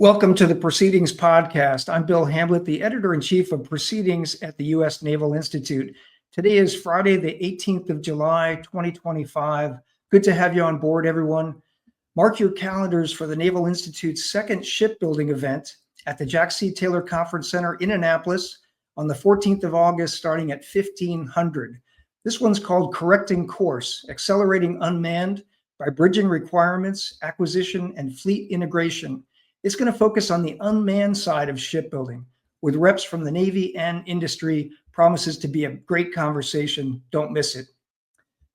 Welcome to the Proceedings Podcast. I'm Bill Hamblet, the editor-in-chief of Proceedings at the U.S. Naval Institute. Today is Friday, the 18th of July, 2025. Good to have you on board, everyone. Mark your calendars for the Naval Institute's second shipbuilding event at the Jack C. Taylor Conference Center in Annapolis on the 14th of August, starting at 1500. This one's called Correcting Course, Accelerating Unmanned by Bridging Requirements, Acquisition, and Fleet Integration. It's going to focus on the unmanned side of shipbuilding with reps from the Navy and industry. Promises to be a great conversation. Don't miss it.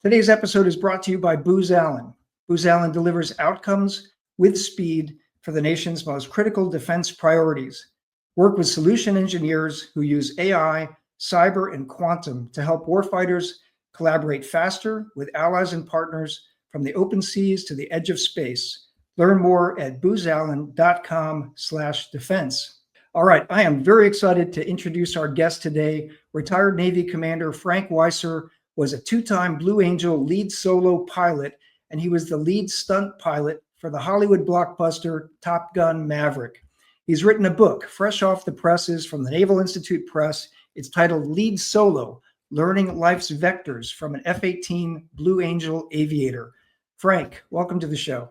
Today's episode is brought to you by Booz Allen. Booz Allen delivers outcomes with speed for the nation's most critical defense priorities. Work with solution engineers who use AI, cyber, and quantum to help warfighters collaborate faster with allies and partners from the open seas to the edge of space. Learn more at boozallen.com/defense. All right, I am very excited to introduce our guest today. Retired Navy Commander Frank Weisser was a two-time Blue Angel lead solo pilot, and he was the lead stunt pilot for the Hollywood blockbuster Top Gun Maverick. He's written a book fresh off the presses from the Naval Institute Press. It's titled Lead Solo, Learning Life's Vectors from an F-18 Blue Angel Aviator. Frank, welcome to the show.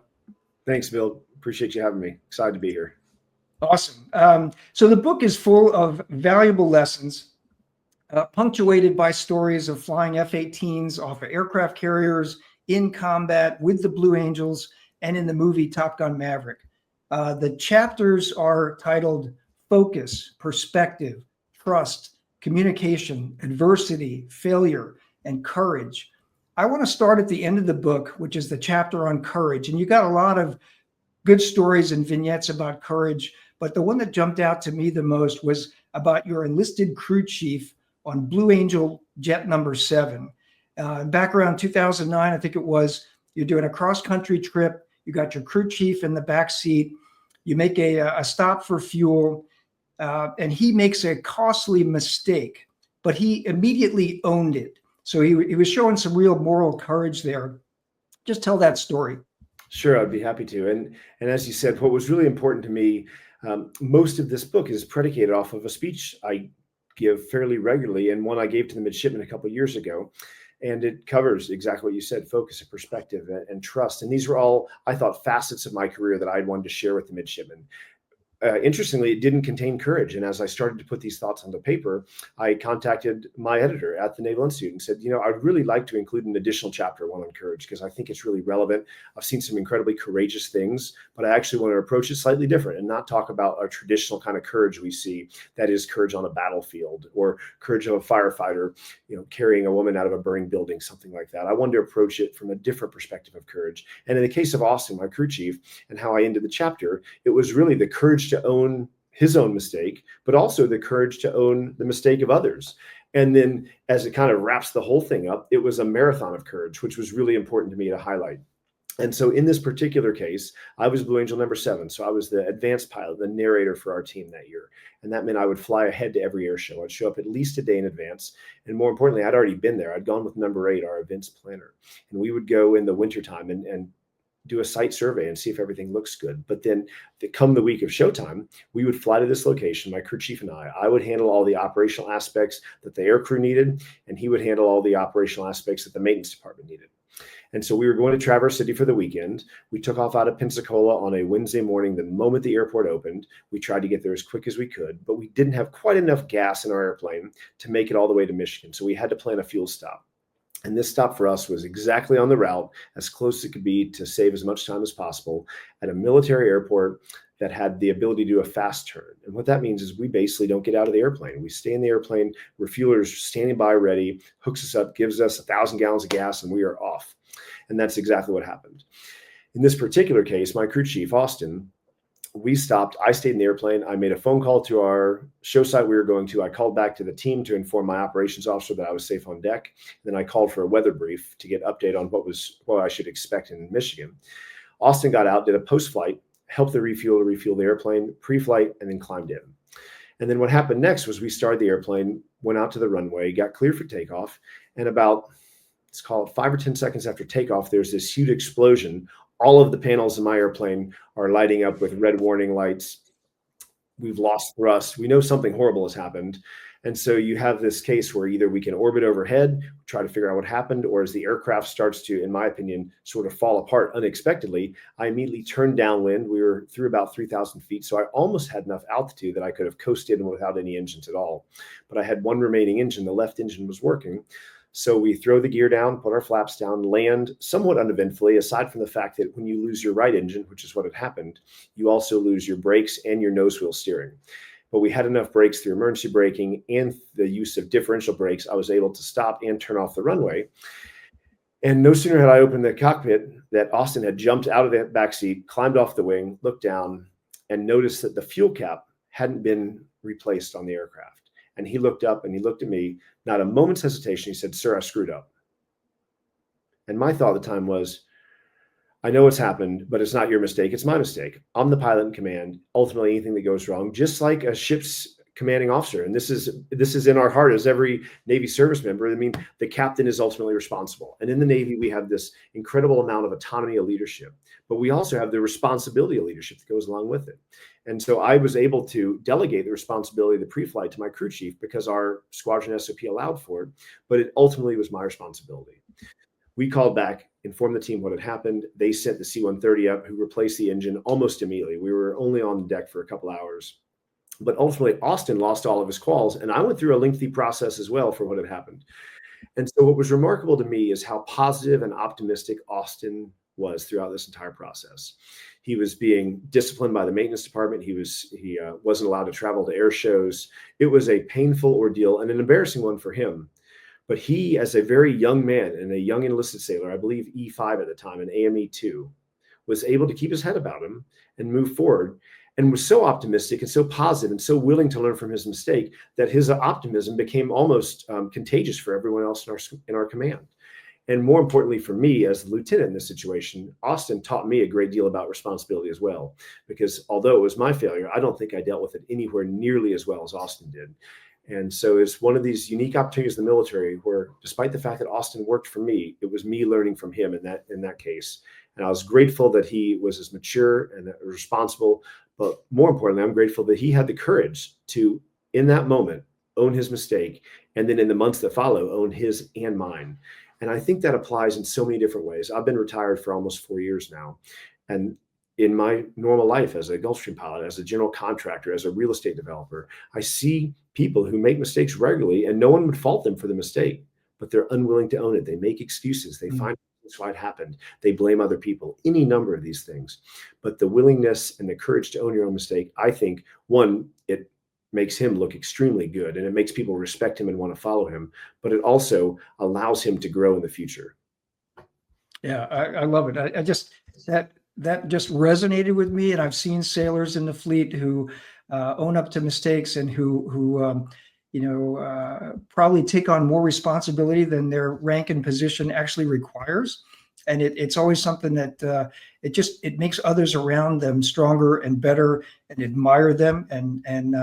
Thanks, Bill. Appreciate you having me. Excited to be here. Awesome. So the book is full of valuable lessons, punctuated by stories of flying F-18s off of aircraft carriers, in combat with the Blue Angels, and in the movie Top Gun Maverick. The chapters are titled Focus, Perspective, Trust, Communication, Adversity, Failure, and Courage. I want to start at the end of the book, which is the chapter on courage. And you got a lot of good stories and vignettes about courage, but the one that jumped out to me the most was about your enlisted crew chief on Blue Angel Jet number 7. Back around 2009, I think it was, you're doing a cross-country trip. You got your crew chief in the back seat. You make a stop for fuel, and he makes a costly mistake, but he immediately owned it. So he was showing some real moral courage there. Just tell that story. Sure, I'd be happy to. And as you said, what was really important to me, most of this book is predicated off of a speech I give fairly regularly, and one I gave to the midshipmen a couple of years ago. And it covers exactly what you said: focus, and perspective, and trust. And these were all, I thought, facets of my career that I'd wanted to share with the midshipmen. Interestingly, it didn't contain courage. And as I started to put these thoughts on the paper, I contacted my editor at the Naval Institute and said, I'd really like to include an additional chapter, one on courage, because I think it's really relevant. I've seen some incredibly courageous things, but I actually want to approach it slightly different and not talk about our traditional kind of courage we see, that is courage on a battlefield or courage of a firefighter, carrying a woman out of a burning building, something like that. I wanted to approach it from a different perspective of courage. And in the case of Austin, my crew chief, and how I ended the chapter, it was really the courage to own his own mistake, but also the courage to own the mistake of others. And then as it kind of wraps the whole thing up, it was a marathon of courage, which was really important to me to highlight. And so in this particular case, I was Blue Angel number 7. So I was the advanced pilot, the narrator for our team that year. And that meant I would fly ahead to every air show. I'd show up at least a day in advance. And more importantly, I'd already been there. I'd gone with number 8, our events planner. And we would go in the wintertime and do a site survey and see if everything looks good. But then come the week of showtime, we would fly to this location, my crew chief and I would handle all the operational aspects that the air crew needed, and he would handle all the operational aspects that the maintenance department needed. And so we were going to Traverse City for the weekend. We took off out of Pensacola on a Wednesday morning. The moment the airport opened, we tried to get there as quick as we could, but we didn't have quite enough gas in our airplane to make it all the way to Michigan. So we had to plan a fuel stop. And this stop for us was exactly on the route, as close as it could be to save as much time as possible, at a military airport that had the ability to do a fast turn. And what that means is we basically don't get out of the airplane. We stay in the airplane, refuelers standing by ready, hooks us up, gives us 1,000 gallons of gas, and we are off. And that's exactly what happened. In this particular case, my crew chief, Austin, we stopped. I stayed in the airplane. I made a phone call to our show site we were going to. I called back to the team to inform my operations officer that I was safe on deck. Then I called for a weather brief to get update on what I should expect in Michigan. Austin got out, did a post-flight, helped the refuel the airplane, pre-flight, and then climbed in. And then what happened next was we started the airplane, went out to the runway, got clear for takeoff, and about, let's call it 5 or 10 seconds after takeoff, there's this huge explosion. All of the panels in my airplane are lighting up with red warning lights, we've lost thrust. We know something horrible has happened. And so you have this case where either we can orbit overhead, try to figure out what happened, or as the aircraft starts to, in my opinion, sort of fall apart unexpectedly, I immediately turned downwind. We were through about 3,000 feet. So I almost had enough altitude that I could have coasted without any engines at all. But I had one remaining engine. The left engine was working. So we throw the gear down, put our flaps down, land somewhat uneventfully, aside from the fact that when you lose your right engine, which is what had happened, you also lose your brakes and your nose wheel steering. But we had enough brakes through emergency braking and the use of differential brakes. I was able to stop and turn off the runway. And no sooner had I opened the cockpit that Austin had jumped out of the back seat, climbed off the wing, looked down, and noticed that the fuel cap hadn't been replaced on the aircraft. And he looked up and he looked at me, not a moment's hesitation. He said, "Sir, I screwed up." And my thought at the time was, I know what's happened, but it's not your mistake. It's my mistake. I'm the pilot in command. Ultimately, anything that goes wrong, just like a ship's commanding officer, and this is in our heart as every Navy service member. I mean, the captain is ultimately responsible. And in the Navy, we have this incredible amount of autonomy of leadership, but we also have the responsibility of leadership that goes along with it. And so I was able to delegate the responsibility of the pre-flight to my crew chief because our squadron SOP allowed for it, but it ultimately was my responsibility. We called back, informed the team what had happened. They sent the C-130 up, who replaced the engine almost immediately. We were only on the deck for a couple hours. But ultimately, Austin lost all of his quals, and I went through a lengthy process as well for what had happened. And so what was remarkable to me is how positive and optimistic Austin was throughout this entire process. He was being disciplined by the maintenance department. He wasn't allowed to travel to air shows. It was a painful ordeal and an embarrassing one for him. But he, as a very young man and a young enlisted sailor, I believe E5 at the time, and AME2, was able to keep his head about him and move forward, and was so optimistic and so positive and so willing to learn from his mistake that his optimism became almost contagious for everyone else in our command. And more importantly for me as the lieutenant in this situation, Austin taught me a great deal about responsibility as well, because although it was my failure, I don't think I dealt with it anywhere nearly as well as Austin did. And so it's one of these unique opportunities in the military where, despite the fact that Austin worked for me, it was me learning from him in that case. And I was grateful that he was as mature and responsible, but more importantly, I'm grateful that he had the courage to, in that moment, own his mistake, and then in the months that follow, own his and mine. And I think that applies in so many different ways. I've been retired for almost 4 years now. And in my normal life as a Gulfstream pilot, as a general contractor, as a real estate developer, I see people who make mistakes regularly, and no one would fault them for the mistake, but they're unwilling to own it. They make excuses. They find why it happened. They blame other people, any number of these things. But the willingness and the courage to own your own mistake, I think, one, it makes him look extremely good, and it makes people respect him and want to follow him, but it also allows him to grow in the future. Yeah, I love it. I just, that just resonated with me. And I've seen sailors in the fleet who own up to mistakes and who probably take on more responsibility than their rank and position actually requires. And it's always something that it makes others around them stronger and better and admire them and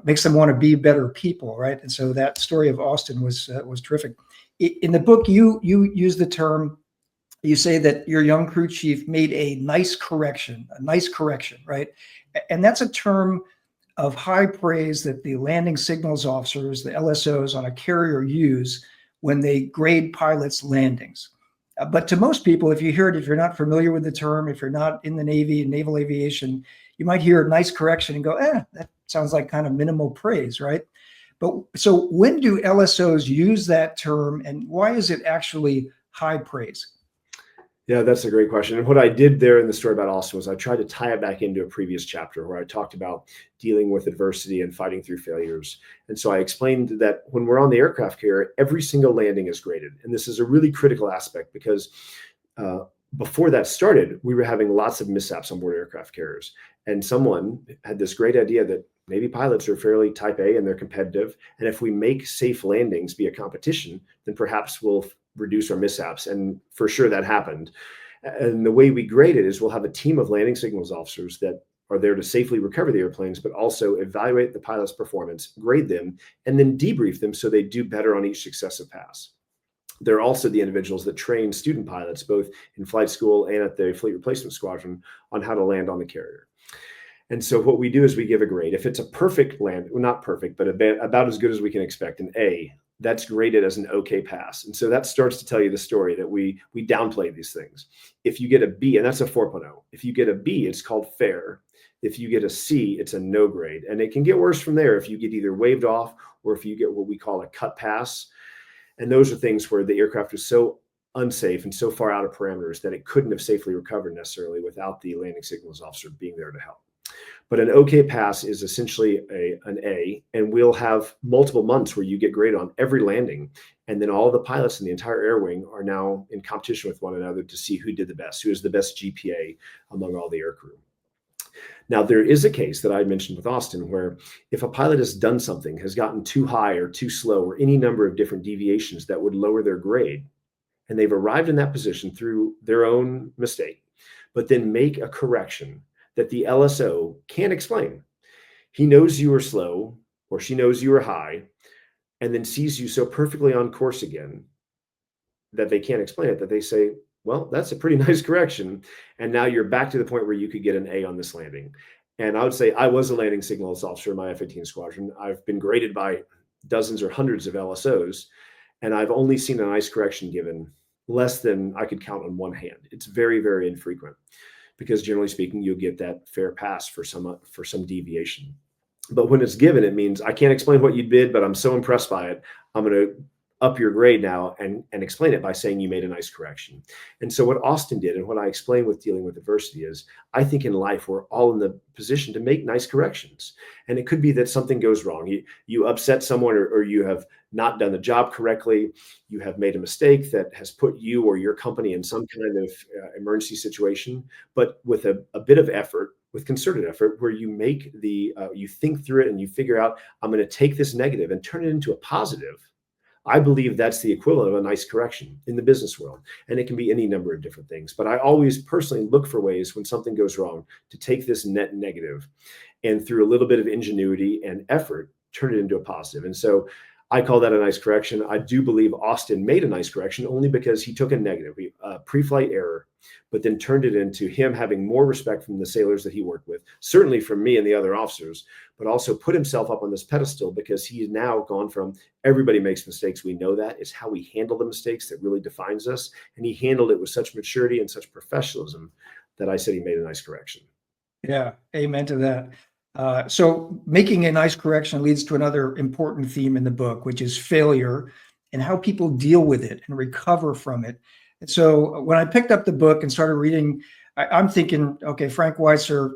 makes them want to be better people, right? And so that story of Austin was terrific. In the book, you use the term. You say that your young crew chief made a nice correction, right? And that's a term of high praise that the landing signals officers, the LSOs on a carrier, use when they grade pilots' landings. But to most people, if you hear it, if you're not familiar with the term, if you're not in the Navy and naval aviation, you might hear a nice correction and go, that sounds like kind of minimal praise, right? But so when do LSOs use that term, and why is it actually high praise? Yeah, that's a great question. And what I did there in the story about Austin was I tried to tie it back into a previous chapter where I talked about dealing with adversity and fighting through failures. And so I explained that when we're on the aircraft carrier, every single landing is graded. And this is a really critical aspect because before that started, we were having lots of mishaps on board aircraft carriers. And someone had this great idea that Navy pilots are fairly type A and they're competitive. And if we make safe landings be a competition, then perhaps we'll reduce our mishaps. And for sure that happened. And the way we grade it is we'll have a team of landing signals officers that are there to safely recover the airplanes, but also evaluate the pilot's performance, grade them, and then debrief them so they do better on each successive pass. They're also the individuals that train student pilots, both in flight school and at the Fleet Replacement Squadron, on how to land on the carrier. And so what we do is we give a grade. If it's a perfect land, well, not perfect, but about as good as we can expect, an A, that's graded as an okay pass. And so that starts to tell you the story that we downplay these things. If you get a B, and that's a 4.0, if you get a B, it's called fair. If you get a C, it's a no grade. And it can get worse from there if you get either waved off or if you get what we call a cut pass. And those are things where the aircraft was so unsafe and so far out of parameters that it couldn't have safely recovered necessarily without the landing signals officer being there to help. But an okay pass is essentially an A, and we'll have multiple months where you get graded on every landing. And then all the pilots in the entire air wing are now in competition with one another to see who did the best, who is the best GPA among all the air crew. Now, there is a case that I mentioned with Austin where if a pilot has done something, has gotten too high or too slow, or any number of different deviations that would lower their grade, and they've arrived in that position through their own mistake, but then make a correction that the LSO can't explain. He knows you are slow, or she knows you are high, and then sees you so perfectly on course again that they can't explain it, that they say, well, that's a pretty nice correction. And now you're back to the point where you could get an A on this landing. And I would say I was a landing signals officer in my F-18 squadron. I've been graded by dozens or hundreds of LSOs, and I've only seen a nice correction given less than I could count on one hand. It's very, very infrequent, because generally speaking, you'll get that fair pass for some deviation. But when it's given, it means I can't explain what you did, but I'm so impressed by it, I'm going to up your grade now and explain it by saying you made a nice correction. And so what Austin did, and what I explain with dealing with adversity, is I think in life we're all in the position to make nice corrections. And it could be that something goes wrong. You upset someone, or you have not done the job correctly. You have made a mistake that has put you or your company in some kind of emergency situation, but with a bit of effort, with concerted effort, where you make you think through it and you figure out, I'm going to take this negative and turn it into a positive. I believe that's the equivalent of a nice correction in the business world. And it can be any number of different things. But I always personally look for ways when something goes wrong to take this net negative and through a little bit of ingenuity and effort, turn it into a positive. And so I call that a nice correction. I do believe Austin made a nice correction only because he took a negative, pre-flight error, but then turned it into him having more respect from the sailors that he worked with, certainly from me and the other officers, but also put himself up on this pedestal because he's now gone from everybody makes mistakes. We know that. It's how we handle the mistakes that really defines us. And he handled it with such maturity and such professionalism that I said he made a nice correction. Yeah, amen to that. So making a nice correction leads to another important theme in the book, which is failure and how people deal with it and recover from it. And so when I picked up the book and started reading, I'm thinking, okay, Frank Weisser,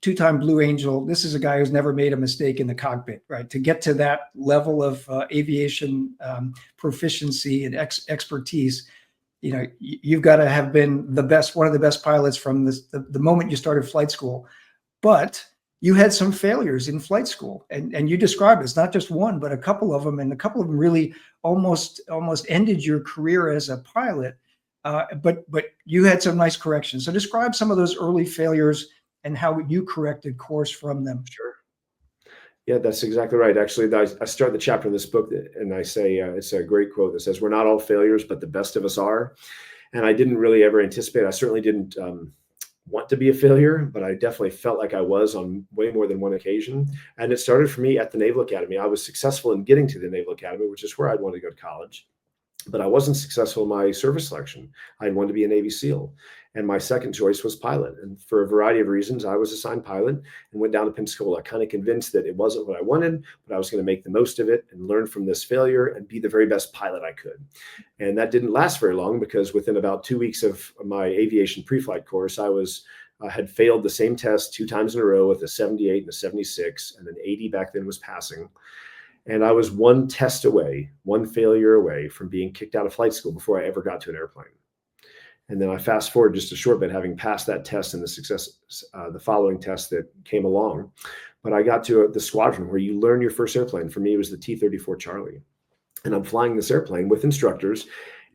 two-time Blue Angel, this is a guy who's never made a mistake in the cockpit, right? To get to that level of aviation proficiency and expertise, you've got to have been the best, one of the best pilots from the moment you started flight school. But you had some failures in flight school, and you described it's not just one, but a couple of them, and a couple of them really almost ended your career as a pilot. But you had some nice corrections. So describe some of those early failures and how you corrected course from them. Sure. Yeah, that's exactly right. Actually, I start the chapter in this book and I say, it's a great quote that says, we're not all failures, but the best of us are. And I didn't really ever anticipate, I certainly didn't want to be a failure, but I definitely felt like I was on way more than one occasion. And it started for me at the Naval Academy. I was successful in getting to the Naval Academy, which is where I'd wanted to go to college, but I wasn't successful in my service selection. I wanted to be a Navy SEAL. And my second choice was pilot. And for a variety of reasons, I was assigned pilot and went down to Pensacola, kind of convinced that it wasn't what I wanted, but I was going to make the most of it and learn from this failure and be the very best pilot I could. And that didn't last very long, because within about 2 weeks of my aviation pre-flight course, I had failed the same test 2 times in a row with a 78 and a 76, and an 80 back then was passing. And I was one test away, one failure away from being kicked out of flight school before I ever got to an airplane. And then I fast forward just a short bit, having passed that test and the following test that came along. But I got to the squadron where you learn your first airplane. For me, it was the T-34 Charlie. And I'm flying this airplane with instructors.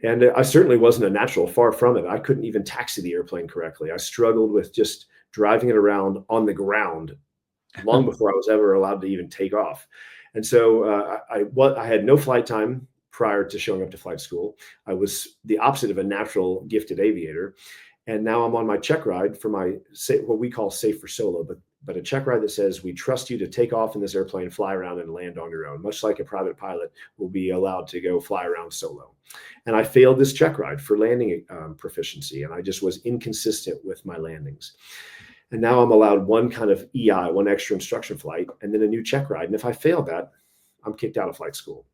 And I certainly wasn't a natural, far from it. I couldn't even taxi the airplane correctly. I struggled with just driving it around on the ground long before I was ever allowed to even take off. And so I had no flight time prior to showing up to flight school. I was the opposite of a natural gifted aviator. And now I'm on my check ride for my, what we call safe for solo, but but a check ride that says, we trust you to take off in this airplane, fly around and land on your own, much like a private pilot will be allowed to go fly around solo. And I failed this check ride for landing proficiency, and I just was inconsistent with my landings. And now I'm allowed one kind of EI, one extra instruction flight, and then a new check ride. And if I fail that, I'm kicked out of flight school.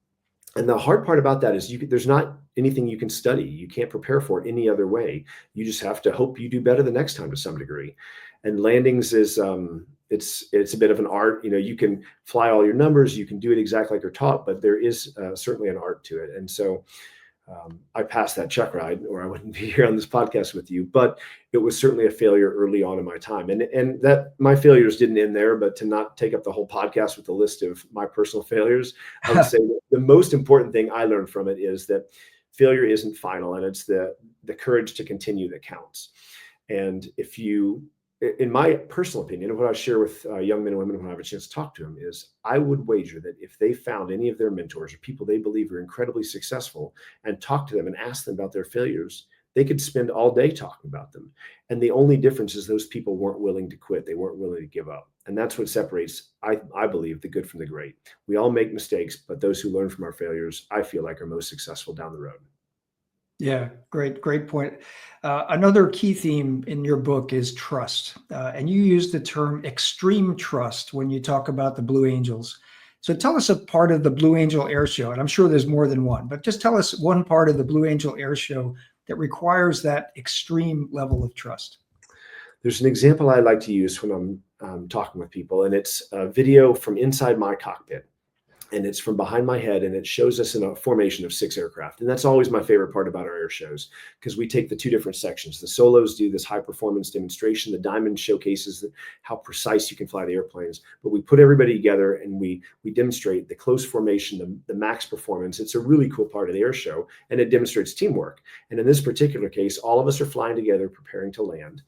And the hard part about that is there's not anything you can study. You can't prepare for it any other way. You just have to hope you do better the next time to some degree. And landings is, it's a bit of an art. You can fly all your numbers, you can do it exactly like you're taught, but there is certainly an art to it. And so I passed that check ride, or I wouldn't be here on this podcast with you, but it was certainly a failure early on in my time. And that my failures didn't end there, but to not take up the whole podcast with a list of my personal failures, I would say that the most important thing I learned from it is that failure isn't final, and it's the courage to continue that counts. And if you, in my personal opinion, and what I share with young men and women when I have a chance to talk to them, is I would wager that if they found any of their mentors or people they believe are incredibly successful and talk to them and ask them about their failures, they could spend all day talking about them. And the only difference is those people weren't willing to quit. They weren't willing to give up. And that's what separates, I believe, the good from the great. We all make mistakes, but those who learn from our failures, I feel like, are most successful down the road. Yeah, great point. Another key theme in your book is trust. And you use the term extreme trust when you talk about the Blue Angels. So tell us a part of the Blue Angel Air Show, and I'm sure there's more than one, but just tell us one part of the Blue Angel Air Show that requires that extreme level of trust. There's an example I like to use when I'm talking with people, and it's a video from inside my cockpit. And it's from behind my head, and it shows us in a formation of 6 aircraft. And that's always my favorite part about our air shows, because we take the 2 different sections. The solos do this high performance demonstration. The diamond showcases how precise you can fly the airplanes. But we put everybody together and we demonstrate the close formation, the max performance. It's a really cool part of the air show, and it demonstrates teamwork. And in this particular case, all of us are flying together, preparing to land.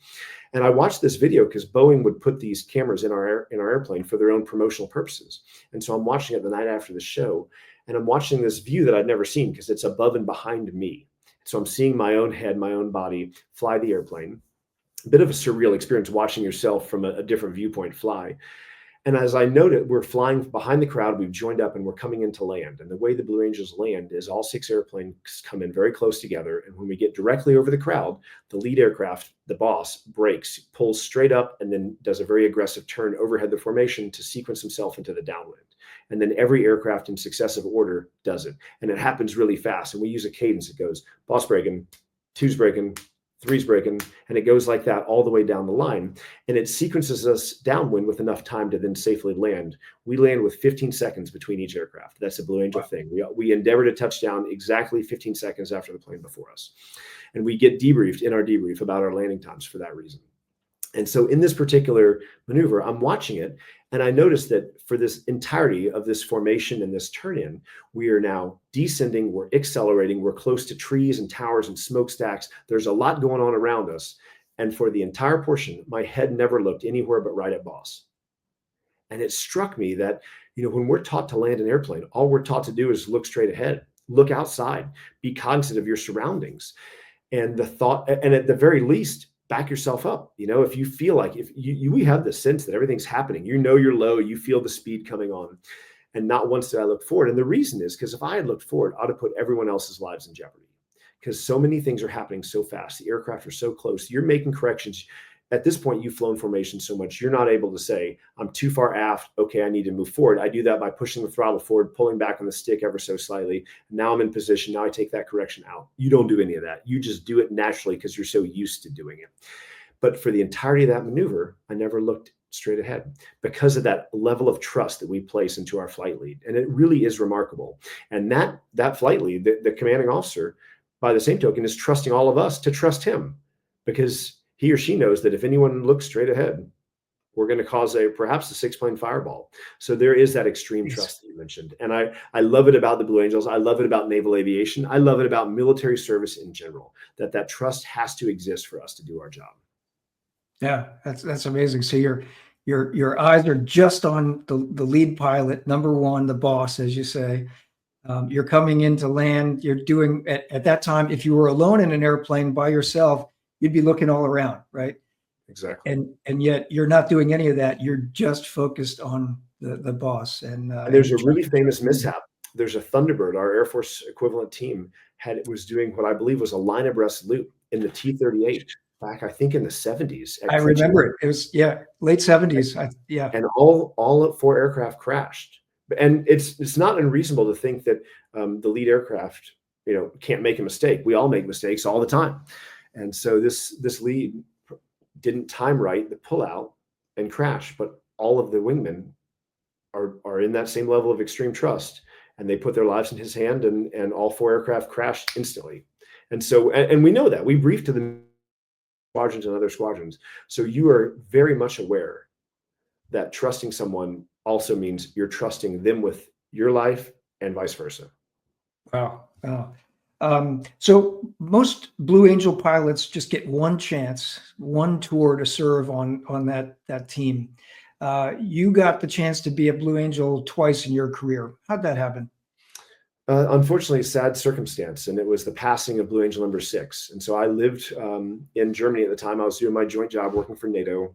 And I watched this video because Boeing would put these cameras in our airplane for their own promotional purposes. And so I'm watching it the night after the show, and I'm watching this view that I'd never seen because it's above and behind me. So I'm seeing my own head, my own body fly the airplane. A bit of a surreal experience watching yourself from a different viewpoint fly. And as I noted, we're flying behind the crowd, we've joined up, and we're coming into land. And the way the Blue Angels land is all 6 airplanes come in very close together. And when we get directly over the crowd, the lead aircraft, the boss, brakes, pulls straight up, and then does a very aggressive turn overhead the formation to sequence himself into the downwind. And then every aircraft in successive order does it. And it happens really fast. And we use a cadence. It goes boss braking, 2's braking, 3's braking, and it goes like that all the way down the line. And it sequences us downwind with enough time to then safely land. We land with 15 seconds between each aircraft. That's a Blue Angel thing. We endeavor to touch down exactly 15 seconds after the plane before us. And we get debriefed in our debrief about our landing times for that reason. And so in this particular maneuver, I'm watching it, and I noticed that for this entirety of this formation and this turn-in, we are now descending, we're accelerating, we're close to trees and towers and smokestacks. There's a lot going on around us. And for the entire portion, my head never looked anywhere but right at boss. And it struck me that, when we're taught to land an airplane, all we're taught to do is look straight ahead, look outside, be cognizant of your surroundings. And the thought, and at the very least, back yourself up. If you feel like we have the sense that everything's happening, you're low, you feel the speed coming on. And not once did I look forward. And the reason is because if I had looked forward, I'd have put everyone else's lives in jeopardy, because so many things are happening so fast. The aircraft are so close. You're making corrections. At this point, you've flown formation so much, you're not able to say, I'm too far aft. Okay, I need to move forward. I do that by pushing the throttle forward, pulling back on the stick ever so slightly. Now I'm in position. Now I take that correction out. You don't do any of that. You just do it naturally because you're so used to doing it. But for the entirety of that maneuver, I never looked straight ahead because of that level of trust that we place into our flight lead. And it really is remarkable. And that flight lead, the commanding officer, by the same token, is trusting all of us to trust him, because he or she knows that if anyone looks straight ahead, we're going to cause perhaps a 6-plane fireball. So there is that extreme trust that you mentioned. And I love it about the Blue Angels. I love it about naval aviation. I love it about military service in general, that trust has to exist for us to do our job. Yeah, that's amazing. So your eyes are just on the lead pilot, number one, the boss, as you say. You're coming into land. You're doing at that time, if you were alone in an airplane by yourself, you'd be looking all around, right? exactly. And yet you're not doing any of that. You're just focused on the boss. And There's a really famous mishap. There's a Thunderbird, our Air Force equivalent team was doing what I believe was a line abreast loop in the T-38 back, I think, in the 70s. I remember it. It was, yeah, late 70s. Yeah. And all 4 aircraft crashed. And it's not unreasonable to think that the lead aircraft, can't make a mistake. We all make mistakes all the time. And so this lead didn't time right the pullout and crash, but all of the wingmen are in that same level of extreme trust, and they put their lives in his hand, and all 4 aircraft crashed instantly. And so, and we know that we briefed to the squadrons and other squadrons. So you are very much aware that trusting someone also means you're trusting them with your life and vice versa. Wow. Wow. So most Blue Angel pilots just get one chance, one tour to serve on that team. You got the chance to be a Blue Angel twice in your career. How'd that happen? Unfortunately, sad circumstance, and it was the passing of Blue Angel number 6. And so I lived in Germany at the time. I was doing my joint job working for NATO.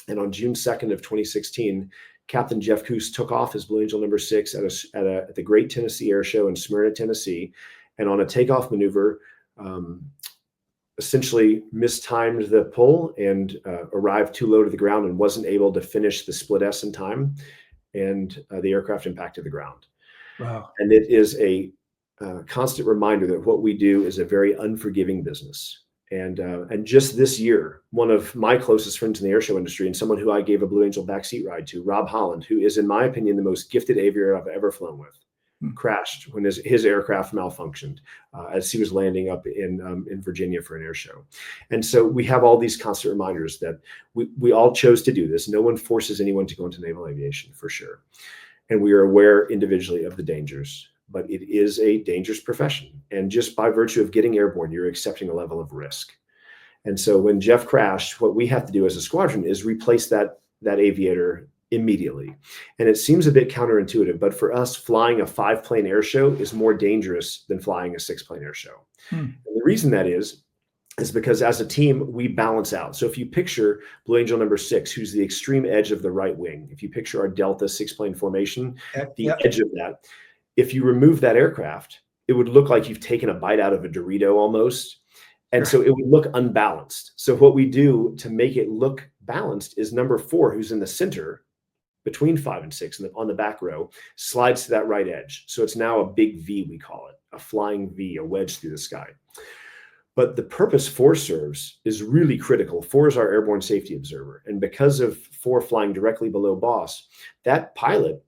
And on June 2nd of 2016, Captain Jeff Coos took off his Blue Angel number 6 at the Great Tennessee Air Show in Smyrna, Tennessee. And on a takeoff maneuver, essentially mistimed the pull and arrived too low to the ground and wasn't able to finish the split S in time. And the aircraft impacted the ground. Wow. And it is a constant reminder that what we do is a very unforgiving business. And just this year, one of my closest friends in the airshow industry and someone who I gave a Blue Angel backseat ride to, Rob Holland, who is, in my opinion, the most gifted aviator I've ever flown with, crashed when his aircraft malfunctioned as he was landing up in Virginia for an air show. And so we have all these constant reminders that we all chose to do this. No one forces anyone to go into naval aviation, for sure. And we are aware individually of the dangers, but it is a dangerous profession. And just by virtue of getting airborne, you're accepting a level of risk. And so when Jeff crashed, what we have to do as a squadron is replace that aviator immediately. And it seems a bit counterintuitive, but for us, flying a 5-plane air show is more dangerous than flying a 6-plane air show. And the reason that is because as a team, we balance out. So if you picture Blue Angel number 6, who's the extreme edge of the right wing, if you picture our Delta 6-plane formation, the edge of that, if you remove that aircraft, it would look like you've taken a bite out of a Dorito almost. And so it would look unbalanced. So what we do to make it look balanced is number 4, who's in the center between 5 and 6 and on the back row, slides to that right edge. So it's now a big V, we call it, a flying V, a wedge through the sky. But the purpose 4 serves is really critical. 4 is our airborne safety observer. And because of 4 flying directly below boss, that pilot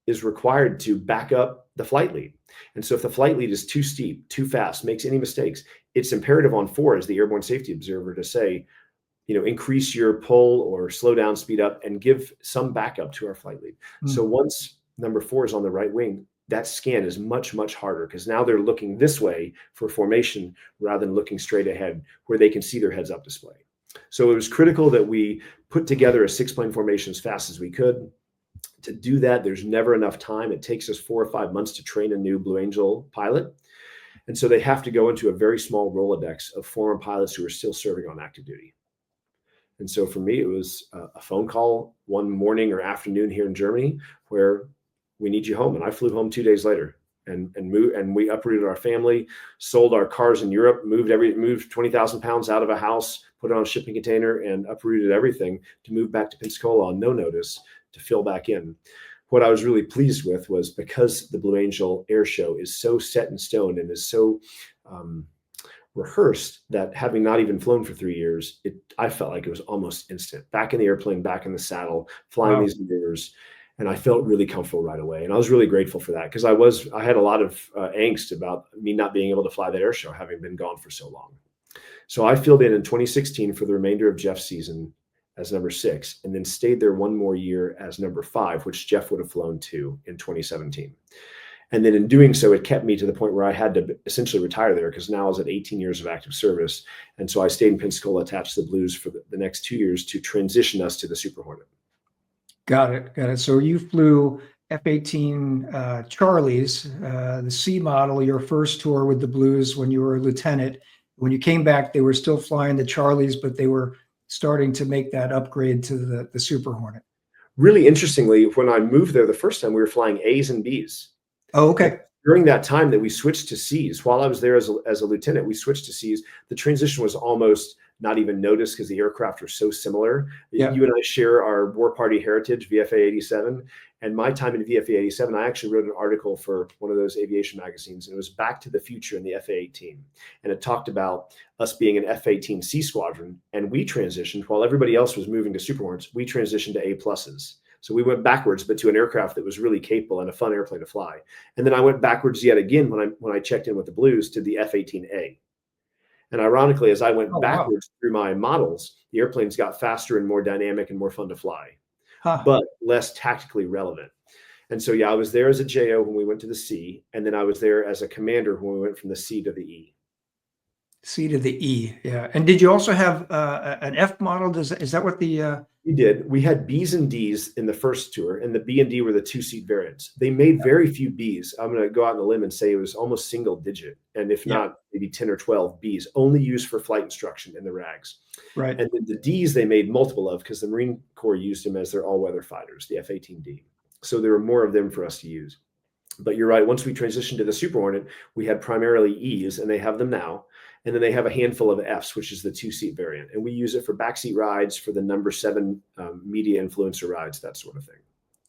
is required to back up the flight lead. And so if the flight lead is too steep, too fast, makes any mistakes, it's imperative on 4 as the airborne safety observer to say, increase your pull or slow down, speed up, and give some backup to our flight lead. So once number 4 is on the right wing, that scan is much, much harder because now they're looking this way for formation rather than looking straight ahead where they can see their heads up display. So it was critical that we put together a 6-plane formation as fast as we could. To do that, there's never enough time. It takes us 4 or 5 months to train a new Blue Angel pilot. And so they have to go into a very small Rolodex of former pilots who are still serving on active duty. And so for me, it was a phone call one morning or afternoon here in Germany where we need you home. And I flew home 2 days later and we uprooted our family, sold our cars in Europe, moved 20,000 pounds out of a house, put it on a shipping container and uprooted everything to move back to Pensacola on no notice to fill back in. What I was really pleased with was because the Blue Angel Air Show is so set in stone and is so rehearsed that having not even flown for 3 years, I felt like it was almost instant. Back in the airplane, back in the saddle, flying these maneuvers. And I felt really comfortable right away. And I was really grateful for that because I had a lot of angst about me not being able to fly that air show, having been gone for so long. So I filled in 2016 for the remainder of Jeff's season as number 6, and then stayed there 1 more year as number 5, which Jeff would have flown to in 2017. And then in doing so, it kept me to the point where I had to essentially retire there because now I was at 18 years of active service. And so I stayed in Pensacola attached to the Blues for the next 2 years to transition us to the Super Hornet. Got it. So you flew F-18 Charlies, the C model, your first tour with the Blues when you were a lieutenant. When you came back, they were still flying the Charlies, but they were starting to make that upgrade to the Super Hornet? Really interestingly, when I moved there the first time, we were flying A's and B's. Oh, And okay. during that time that we switched to C's, while I was there as a lieutenant, we switched to C's. The transition was almost not even noticed because the aircraft are so similar. Yeah. You and I share our war party heritage, VFA 87. And my time in VFA 87, I actually wrote an article for one of those aviation magazines, and it was Back to the Future in the F-18. And it talked about us being an F-18C squadron, and we transitioned, while everybody else was moving to Super Hornets, we transitioned to A+. So we went backwards, but to an aircraft that was really capable and a fun airplane to fly. And then I went backwards yet again when I checked in with the Blues to the F-18A. And ironically, as I went Oh, wow. backwards through my models, the airplanes got faster and more dynamic and more fun to fly, Huh. but less tactically relevant. And so, yeah, I was there as a JO when we went to the C, and then I was there as a commander when we went from the C to the E. C to the E. Yeah. And did you also have an F model? Is that what the We did. We had B's and D's in the first tour, and the B and D were the two-seat variants. They made very few B's. I'm going to go out on a limb and say it was almost single digit, and if not, maybe 10 or 12 B's, only used for flight instruction in the RAGs. right? And then the D's they made multiple of because the Marine Corps used them as their all-weather fighters, the F-18D. So there were more of them for us to use. But you're right. Once we transitioned to the Super Hornet, we had primarily E's, and they have them now. And then they have a handful of F's, which is the two-seat variant. And we use it for backseat rides, for the number 7 media influencer rides, that sort of thing.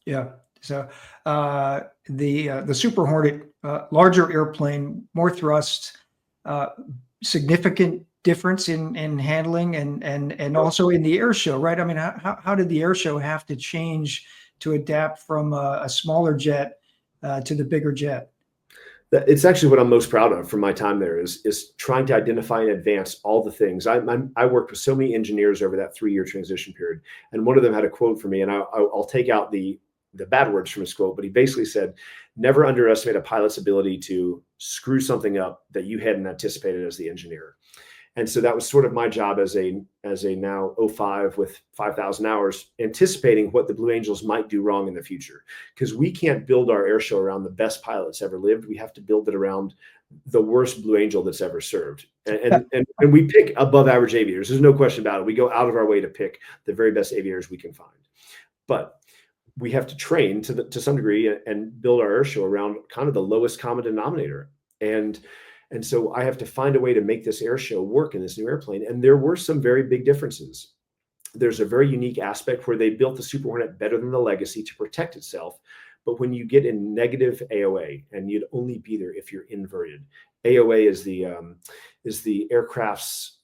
Yeah. So the Super Hornet, larger airplane, more thrust, significant difference in handling and also in the air show, right? I mean, how did the air show have to change to adapt from a smaller jet to the bigger jet? It's actually what I'm most proud of from my time there is trying to identify in advance all the things. I worked with so many engineers over that 3-year transition period, and one of them had a quote for me, and I'll take out the bad words from his quote, but he basically said, "Never underestimate a pilot's ability to screw something up that you hadn't anticipated as the engineer." And so that was sort of my job as a now 05 with 5,000 hours, anticipating what the Blue Angels might do wrong in the future. Because we can't build our air show around the best pilot that's ever lived. We have to build it around the worst Blue Angel that's ever served. And we pick above average aviators. There's no question about it. We go out of our way to pick the very best aviators we can find. But we have to train to some degree and build our air show around kind of the lowest common denominator. And so I have to find a way to make this air show work in this new airplane. And there were some very big differences. There's a very unique aspect where they built the Super Hornet better than the Legacy to protect itself. But when you get in negative AOA, and you'd only be there if you're inverted. AOA is the aircraft's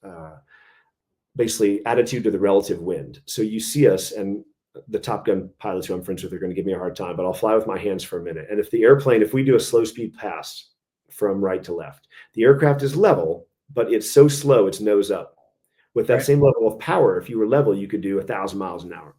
basically attitude to the relative wind. So you see us, and the Top Gun pilots who I'm friends with are going to give me a hard time, but I'll fly with my hands for a minute. And if the airplane, if we do a slow speed pass from right to left, the aircraft is level, but it's so slow, it's nose up. With that same level of power, if you were level, you could do 1,000 miles an hour.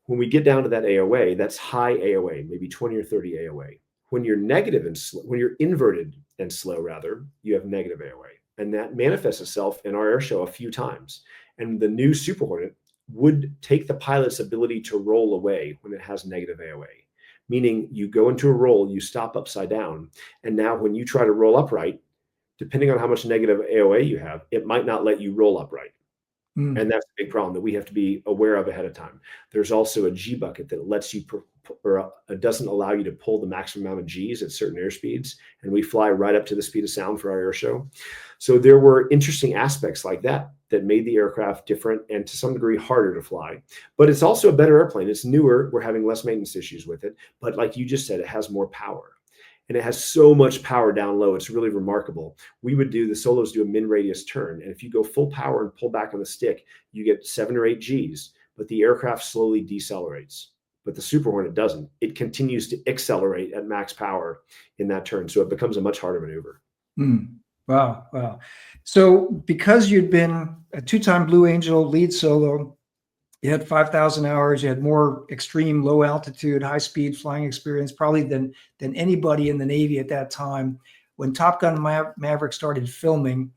When we get down to that AOA, that's high AOA, maybe 20 or 30 AOA. When you're negative and slow, when you're inverted and slow, rather, you have negative AOA. And that manifests itself in our air show a few times. And the new Super Hornet would take the pilot's ability to roll away when it has negative AOA. Meaning you go into a roll, you stop upside down. And now when you try to roll upright, depending on how much negative AOA you have, it might not let you roll upright. And that's a big problem that we have to be aware of ahead of time. There's also a G bucket that lets you, or doesn't allow you to pull the maximum amount of Gs at certain airspeeds. And we fly right up to the speed of sound for our air show. So there were interesting aspects like that made the aircraft different and to some degree harder to fly. But it's also a better airplane. It's newer. We're having less maintenance issues with it. But like you just said, it has more power. And it has so much power down low. It's really remarkable. The solos do a min radius turn. And if you go full power and pull back on the stick, you get 7 or 8 Gs, but the aircraft slowly decelerates. But the Super Hornet doesn't. It continues to accelerate at max power in that turn. So it becomes a much harder maneuver. Wow. Wow. So because you'd been a 2-time Blue Angel lead solo, you had 5,000 hours, you had more extreme low altitude, high speed flying experience probably than anybody in the Navy at that time. When Top Gun Maverick started filming,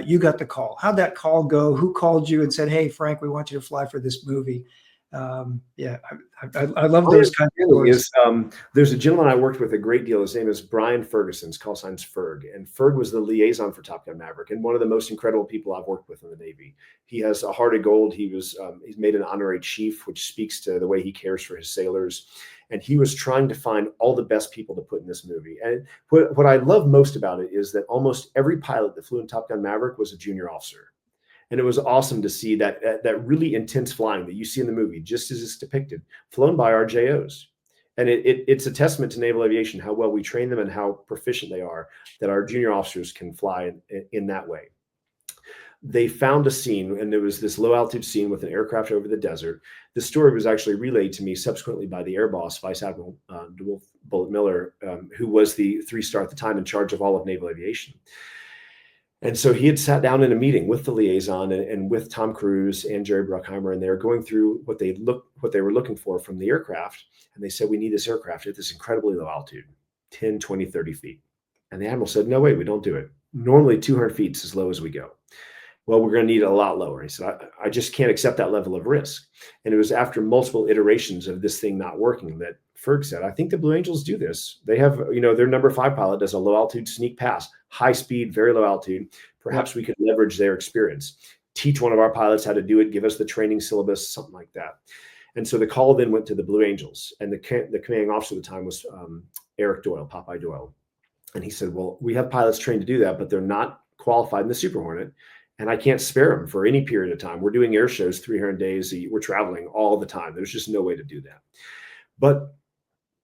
you got the call. How'd that call go? Who called you and said, "Hey, Frank, we want you to fly for this movie"? Yeah, I love My those kinds of understanding stories. is there's a gentleman I worked with a great deal. His name is Brian Ferguson. His call sign's Ferg. And Ferg was the liaison for Top Gun Maverick and one of the most incredible people I've worked with in the Navy. He has a heart of gold. He's made an honorary chief, which speaks to the way he cares for his sailors. And he was trying to find all the best people to put in this movie. And what I love most about it is that almost every pilot that flew in Top Gun Maverick was a junior officer. And it was awesome to see that really intense flying that you see in the movie, just as it's depicted, flown by our JOs. And it's a testament to naval aviation, how well we train them and how proficient they are, that our junior officers can fly in that way. They found a scene, and there was this low altitude scene with an aircraft over the desert. The story was actually relayed to me subsequently by the air boss, Vice Admiral DeWolf Bullet Miller, who was the 3-star at the time in charge of all of naval aviation. And so he had sat down in a meeting with the liaison and with Tom Cruise and Jerry Bruckheimer, and they were going through what they were looking for from the aircraft. And they said, we need this aircraft at this incredibly low altitude, 10, 20, 30 feet. And the Admiral said, no, wait, we don't do it. Normally 200 feet is as low as we go. Well, we're going to need it a lot lower. He said, I just can't accept that level of risk. And it was after multiple iterations of this thing not working that Ferg said, I think the Blue Angels do this. They have, their number 5 pilot does a low altitude sneak pass, high speed, very low altitude. Perhaps we could leverage their experience, teach one of our pilots how to do it, give us the training syllabus, something like that. And so the call then went to the Blue Angels, and the commanding officer at the time was Eric Doyle, Popeye Doyle. And he said, well, we have pilots trained to do that, but they're not qualified in the Super Hornet. And I can't spare them for any period of time. We're doing air shows 300 days. We're traveling all the time. There's just no way to do that. But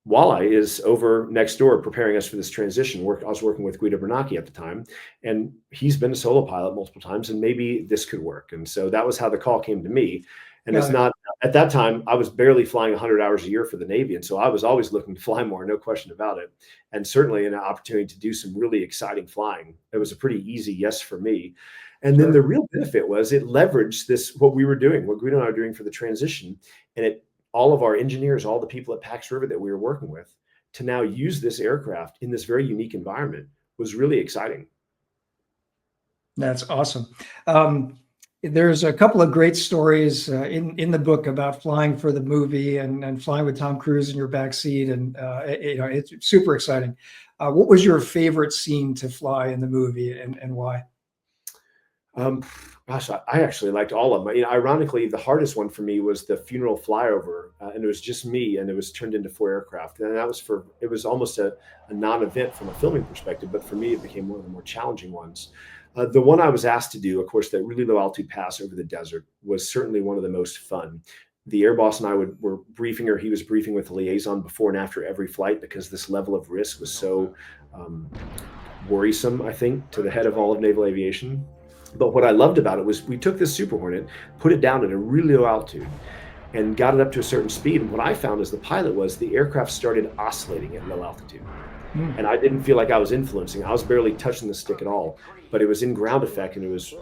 Walleye is over next door preparing us for this transition. I was working with Guido Bernacchi at the time, and he's been a solo pilot multiple times, and maybe this could work. And so that was how the call came to me. And it's not, at that time, I was barely flying 100 hours a year for the Navy. And so I was always looking to fly more, no question about it. And certainly an opportunity to do some really exciting flying. It was a pretty easy yes for me. And then the real benefit was it leveraged this, what we were doing, what Guido and I were doing for the transition. And all of our engineers, all the people at Pax River that we were working with, to now use this aircraft in this very unique environment was really exciting. That's awesome. There's a couple of great stories in the book about flying for the movie and flying with Tom Cruise in your backseat, and it's super exciting. What was your favorite scene to fly in the movie, and why? Gosh, I actually liked all of them. Ironically, the hardest one for me was the funeral flyover, and it was just me, and it was turned into 4 aircraft. And that was it was almost a non-event from a filming perspective, but for me, it became one of the more challenging ones. The one I was asked to do, of course, that really low altitude pass over the desert was certainly one of the most fun. The air boss and I were briefing, or he was briefing with the liaison before and after every flight, because this level of risk was so worrisome, I think, to the head of all of naval aviation. But what I loved about it was we took this Super Hornet, put it down at a really low altitude, and got it up to a certain speed. And what I found as the pilot was the aircraft started oscillating at low altitude. And I didn't feel like I was influencing. I was barely touching the stick at all, but it was in ground effect, and it was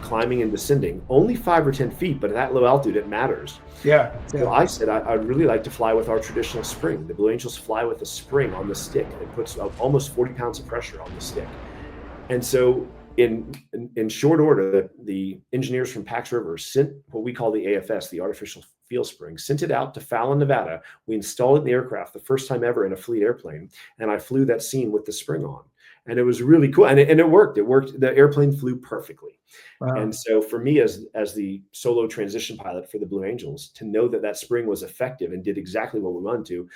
climbing and descending. Only 5 or 10 feet, but at that low altitude, it matters. Yeah. So I said, I'd really like to fly with our traditional spring. The Blue Angels fly with a spring on the stick. It puts almost 40 pounds of pressure on the stick. And so in short order, the engineers from Pax River sent what we call the AFS, the artificial field spring, sent it out to Fallon, Nevada. We installed it in the aircraft, the first time ever in a fleet airplane, and I flew that scene with the spring on. And it was really cool, and it worked. It worked. The airplane flew perfectly. Wow. And so for me, as the solo transition pilot for the Blue Angels, to know that spring was effective and did exactly what we wanted to,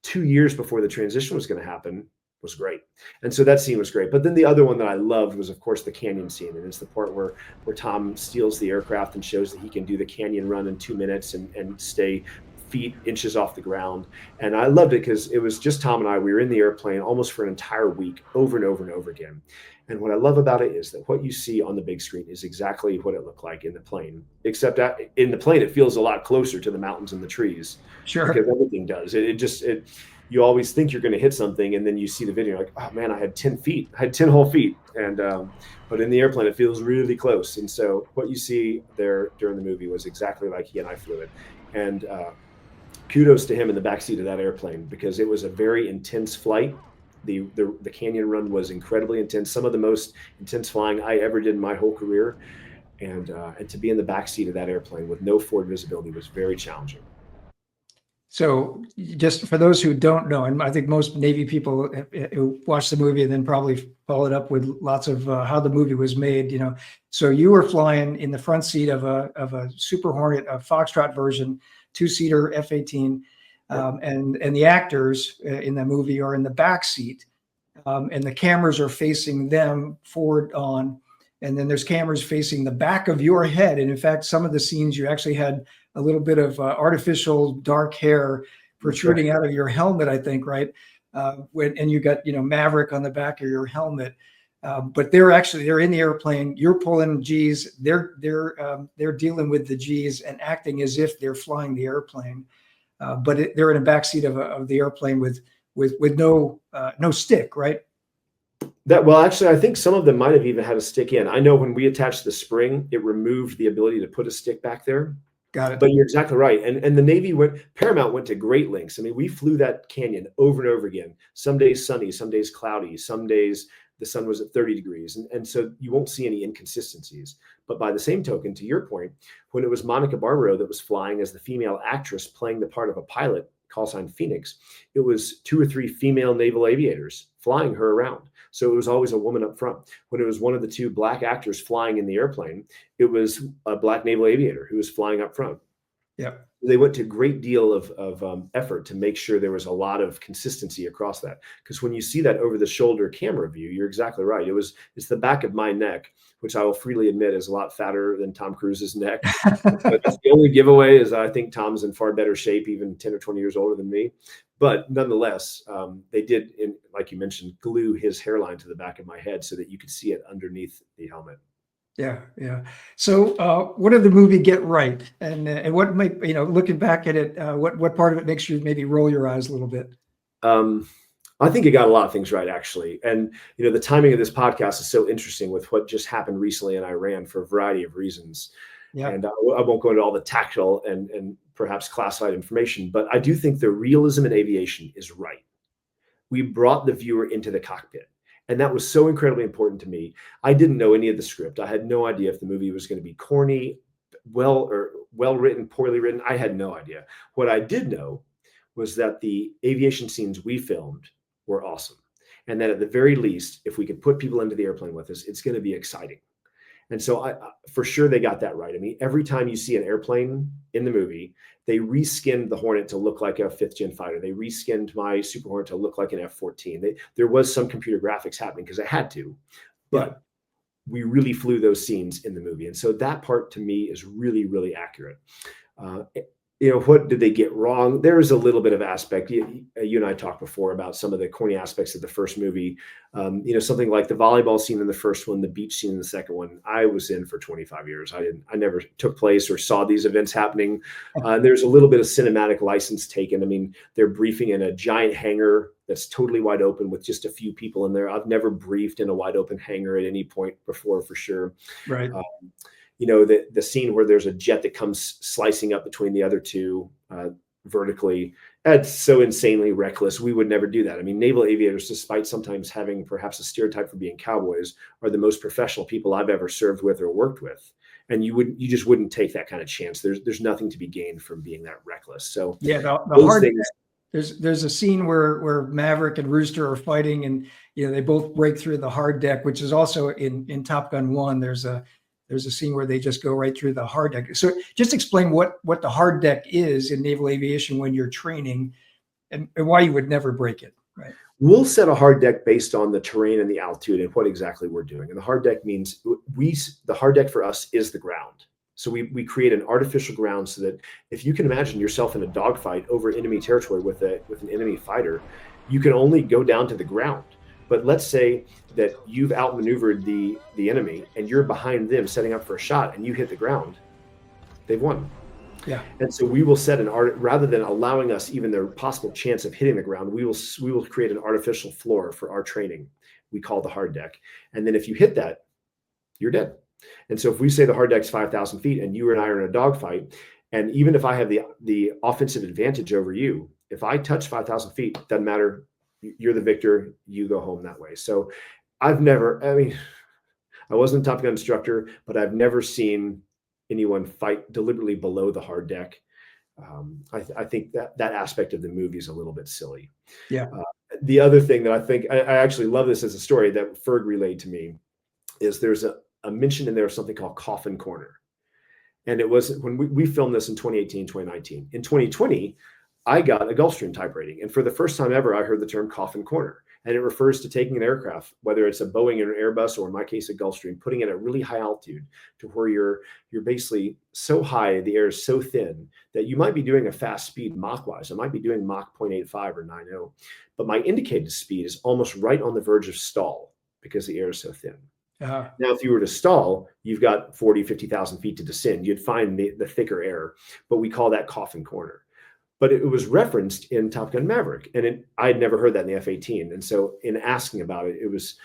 2 years before the transition was going to happen, was great. And so that scene was great. But then the other one that I loved was, of course, the canyon scene. And it's the part where Tom steals the aircraft and shows that he can do the canyon run in 2 minutes and stay feet, inches off the ground. And I loved it because it was just Tom and I. We were in the airplane almost for an entire week, over and over and over again. And what I love about it is that what you see on the big screen is exactly what it looked like in the plane, except that in the plane, it feels a lot closer to the mountains and the trees. Sure. Because everything does. You always think you're going to hit something, and then you see the video, you're like, oh man, I had 10 feet. I had 10 whole feet. And but in the airplane, it feels really close. And so what you see there during the movie was exactly like he and I flew it. And kudos to him in the backseat of that airplane, because it was a very intense flight. The canyon run was incredibly intense, some of the most intense flying I ever did in my whole career. And to be in the back seat of that airplane with no forward visibility was very challenging. So just for those who don't know, and I think most Navy people who watch the movie and then probably follow it up with lots of how the movie was made, so you were flying in the front seat of a Super Hornet, a Foxtrot version, two-seater F-18, and the actors in the movie are in the back seat, and the cameras are facing them forward on, and then there's cameras facing the back of your head. And in fact, some of the scenes you actually had a little bit of artificial dark hair protruding out of your helmet, I think, right? And you got, Maverick on the back of your helmet. But they're in the airplane. You're pulling G's. They're dealing with the G's and acting as if they're flying the airplane. But they're in a backseat of the airplane with no stick, right? Actually, I think some of them might have even had a stick in. I know when we attached the spring, it removed the ability to put a stick back there. Got it. But you're exactly right. And the Navy Paramount went to great lengths. I mean, we flew that canyon over and over again. Some days sunny, some days cloudy, some days the sun was at 30 degrees. And so you won't see any inconsistencies. But by the same token, to your point, when it was Monica Barbaro that was flying as the female actress playing the part of a pilot, call sign Phoenix, it was 2 or 3 female naval aviators flying her around. So it was always a woman up front. When it was one of the 2 black actors flying in the airplane, it was a black naval aviator who was flying up front. Yeah. They went to a great deal of effort to make sure there was a lot of consistency across that. Because when you see that over the shoulder camera view, you're exactly right. It's the back of my neck, which I will freely admit is a lot fatter than Tom Cruise's neck. But that's the only giveaway is I think Tom's in far better shape, even 10 or 20 years older than me. But nonetheless, they did, like you mentioned, glue his hairline to the back of my head so that you could see it underneath the helmet. Yeah, yeah. So, what did the movie get right, and what might looking back at it, what part of it makes you maybe roll your eyes a little bit? I think it got a lot of things right, actually. And the timing of this podcast is so interesting with what just happened recently in Iran for a variety of reasons. Yeah. And I won't go into all the tactical and perhaps classified information, but I do think the realism in aviation is right. We brought the viewer into the cockpit. And that was so incredibly important to me. I didn't know any of the script. I had no idea if the movie was going to be corny, well written, poorly written. I had no idea. What I did know was that the aviation scenes we filmed were awesome. And that at the very least, if we could put people into the airplane with us, it's going to be exciting. And so for sure they got that right. I mean, every time you see an airplane in the movie, they reskinned the Hornet to look like a 5th gen fighter. They reskinned my Super Hornet to look like an F-14. There was some computer graphics happening because I had to, but we really flew those scenes in the movie. And so that part to me is really, really accurate. What did they get wrong? There is a little bit of aspect. You and I talked before about some of the corny aspects of the first movie. Something like the volleyball scene in the first one, the beach scene in the second one. I was in for 25 years. I never took place or saw these events happening. There's a little bit of cinematic license taken. I mean, they're briefing in a giant hangar that's totally wide open with just a few people in there. I've never briefed in a wide open hangar at any point before, for sure. Right. The scene where there's a jet that comes slicing up between the other 2 vertically, that's so insanely reckless. We would never do that. I mean, naval aviators, despite sometimes having perhaps a stereotype for being cowboys, are the most professional people I've ever served with or worked with. And you just wouldn't take that kind of chance. There's nothing to be gained from being that reckless. So yeah, the hard things. There's a scene where Maverick and Rooster are fighting, and they both break through the hard deck, which is also in Top Gun 1. There's a scene where they just go right through the hard deck. So just explain what the hard deck is in naval aviation when you're training, and why you would never break it. Right. We'll set a hard deck based on the terrain and the altitude and what exactly we're doing. And the hard deck means the hard deck for us is the ground. So we create an artificial ground so that if you can imagine yourself in a dogfight over enemy territory with an enemy fighter, you can only go down to the ground. But let's say that you've outmaneuvered the enemy and you're behind them setting up for a shot and you hit the ground, they've won. Yeah. And so we will set rather than allowing us even the possible chance of hitting the ground, we will create an artificial floor for our training. We call the hard deck. And then if you hit that, you're dead. And so if we say the hard deck's 5,000 feet and you and I are in a dogfight, and even if I have the offensive advantage over you, if I touch 5,000 feet, doesn't matter. You're the victor. You go home that way. So I I wasn't a Top Gun instructor, but I've never seen anyone fight deliberately below the hard deck. I think that aspect of the movie is a little bit silly. Yeah. The other thing that I think I actually love this as a story that Ferg relayed to me is there's a mention in there of something called Coffin Corner. And it was when we filmed this in 2018, 2019. In 2020, I got a Gulfstream type rating. And for the first time ever, I heard the term Coffin Corner. And it refers to taking an aircraft, whether it's a Boeing or an Airbus, or in my case, a Gulfstream, putting it at really high altitude to where you're basically so high, the air is so thin that you might be doing a fast speed Mach-wise. I might be doing Mach 0.85 or 0.90, but my indicated speed is almost right on the verge of stall because the air is so thin. Now, if you were to stall, you've got 40, 50,000 feet to descend. You'd find the thicker air, but we call that Coffin Corner. But it was referenced in Top Gun Maverick, and I had never heard that in the F-18. And so in asking about it, it was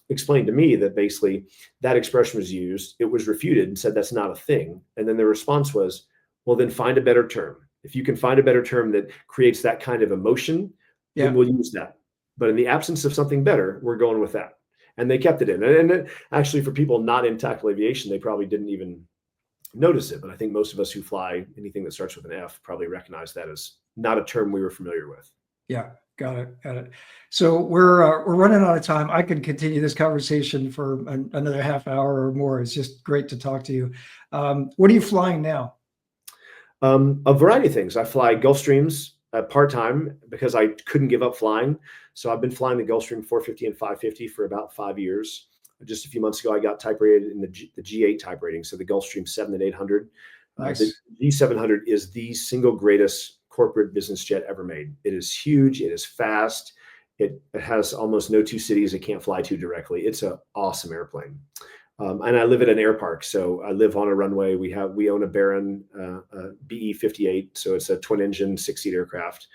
explained to me that basically that expression was used. It was refuted and said that's not a thing. And then the response was, well, then find a better term. If you can find a better term that creates that kind of emotion, then we'll use that. But in the absence of something better, we're going with that. And they kept it in. And actually, for people not in tactical aviation, they probably didn't even notice it. But I think most of us who fly anything that starts with an F probably recognize that as not a term we were familiar with. Yeah, got it. So we're running out of time. I could continue this conversation for another half hour or more. It's just great to talk to you. What are you flying now? A variety of things. I fly Gulfstreams part-time because I couldn't give up flying. So I've been flying the Gulfstream 450 and 550 for about 5 years. Just a few months ago, I got type rated in the G8 type rating. So the Gulfstream 7 and 800. Nice. The G700 is the single greatest corporate business jet ever made. It is huge. It is fast. It has almost no two cities it can't fly to directly. It's an awesome airplane. And I live at an air park, so I live on a runway. We own a Baron BE-58, so it's a twin engine 6-seat aircraft.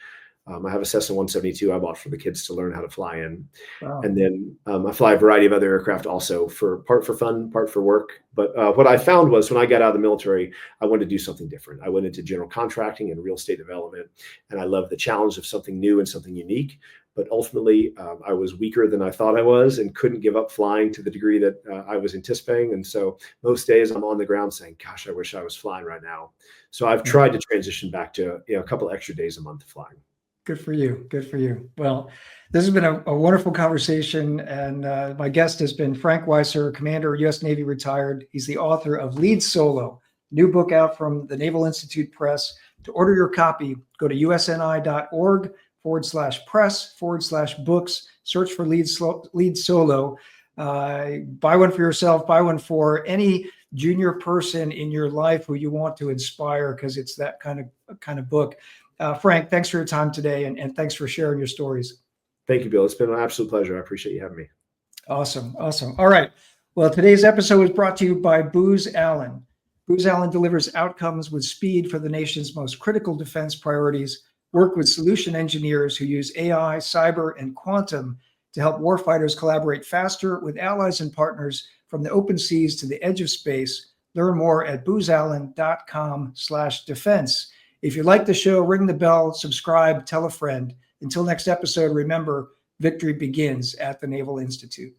I have a Cessna 172 I bought for the kids to learn how to fly in. Wow. And then I fly a variety of other aircraft also, part for fun, part for work. But what I found was when I got out of the military, I wanted to do something different. I went into general contracting and real estate development, and I love the challenge of something new and something unique. But ultimately, I was weaker than I thought I was and couldn't give up flying to the degree that I was anticipating. And so most days I'm on the ground saying, gosh, I wish I was flying right now. So I've tried to transition back to a couple extra days a month of flying. Good for you. Good for you. Well, this has been a wonderful conversation. And my guest has been Frank Weisser, Commander, U.S. Navy retired. He's the author of Lead Solo, new book out from the Naval Institute Press. To order your copy, go to usni.org/press/books, search for Lead Solo. Buy one for yourself, buy one for any junior person in your life who you want to inspire, because it's that kind of book. Frank, thanks for your time today, and thanks for sharing your stories. Thank you, Bill. It's been an absolute pleasure. I appreciate you having me. Awesome. All right. Well, today's episode is brought to you by Booz Allen. Booz Allen delivers outcomes with speed for the nation's most critical defense priorities. Work with solution engineers who use AI, cyber, and quantum to help warfighters collaborate faster with allies and partners from the open seas to the edge of space. Learn more at boozallen.com/defense. If you like the show, ring the bell, subscribe, tell a friend. Until next episode, remember, victory begins at the Naval Institute.